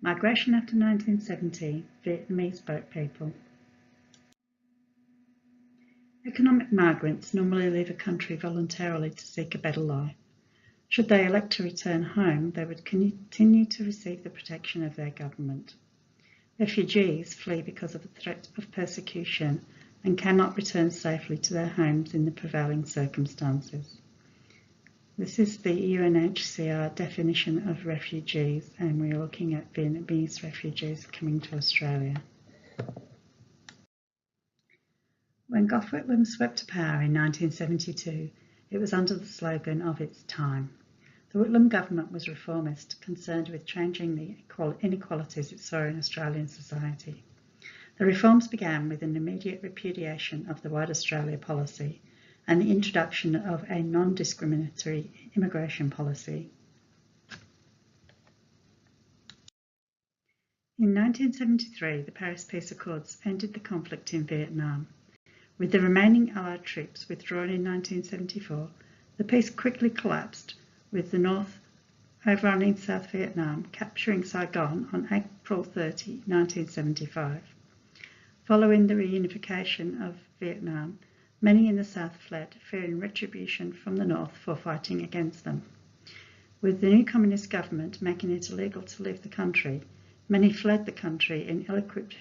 Migration after 1970, Vietnamese boat people. Economic migrants normally leave a country voluntarily to seek a better life. Should they elect to return home, they would continue to receive the protection of their government. Refugees flee because of the threat of persecution and cannot return safely to their homes in the prevailing circumstances. This is the UNHCR definition of refugees, and we're looking at Vietnamese refugees coming to Australia. When Gough Whitlam swept to power in 1972, it was under the slogan of its time. The Whitlam government was reformist, concerned with changing the inequalities it saw in Australian society. The reforms began with an immediate repudiation of the White Australia policy and the introduction of a non-discriminatory immigration policy. In 1973, the Paris Peace Accords ended the conflict in Vietnam. With the remaining Allied troops withdrawn in 1974, the peace quickly collapsed, with the North overrunning South Vietnam, capturing Saigon on April 30, 1975. Following the reunification of Vietnam, many in the South fled, fearing retribution from the North for fighting against them. With the new communist government making it illegal to leave the country, many fled the country in ill-equipped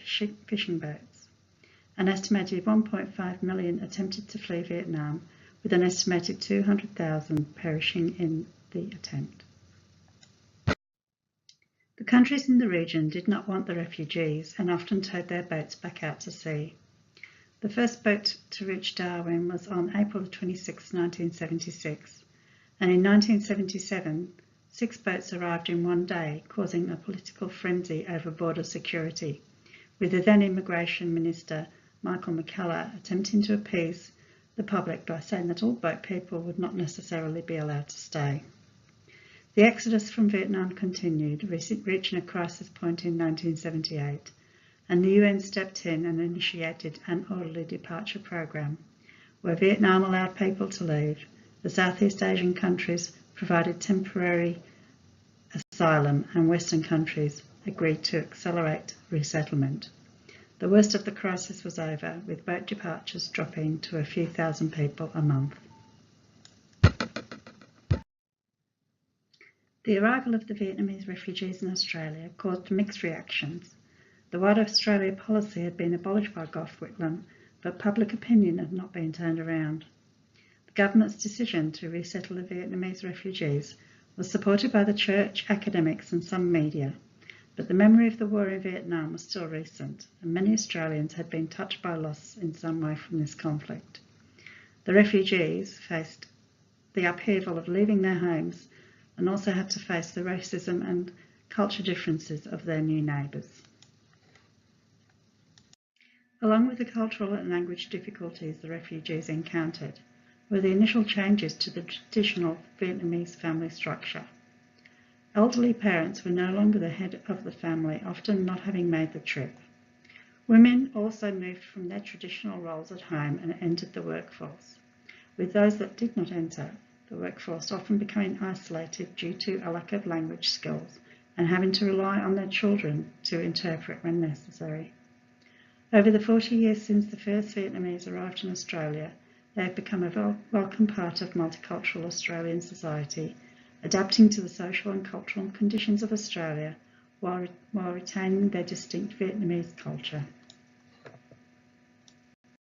fishing boats. An estimated 1.5 million attempted to flee Vietnam, with an estimated 200,000 perishing in the attempt. The countries in the region did not want the refugees and often towed their boats back out to sea. The first boat to reach Darwin was on April 26, 1976, and in 1977, 6 boats arrived in one day, causing a political frenzy over border security, with the then Immigration Minister Michael McKellar attempting to appease the public by saying that all boat people would not necessarily be allowed to stay. The exodus from Vietnam continued, reaching a crisis point in 1978, and the UN stepped in and initiated an orderly departure program, where Vietnam allowed people to leave. The Southeast Asian countries provided temporary asylum, and Western countries agreed to accelerate resettlement. The worst of the crisis was over, with boat departures dropping to a few thousand people a month. The arrival of the Vietnamese refugees in Australia caused mixed reactions. The White Australia policy had been abolished by Gough Whitlam, but public opinion had not been turned around. The government's decision to resettle the Vietnamese refugees was supported by the church, academics and some media, but the memory of the war in Vietnam was still recent, and many Australians had been touched by loss in some way from this conflict. The refugees faced the upheaval of leaving their homes and also had to face the racism and culture differences of their new neighbours. Along with the cultural and language difficulties the refugees encountered were the initial changes to the traditional Vietnamese family structure. Elderly parents were no longer the head of the family, often not having made the trip. Women also moved from their traditional roles at home and entered the workforce, with those that did not enter the workforce often becoming isolated due to a lack of language skills and having to rely on their children to interpret when necessary. Over the 40 years since the first Vietnamese arrived in Australia, they have become a welcome part of multicultural Australian society, adapting to the social and cultural conditions of Australia while retaining their distinct Vietnamese culture.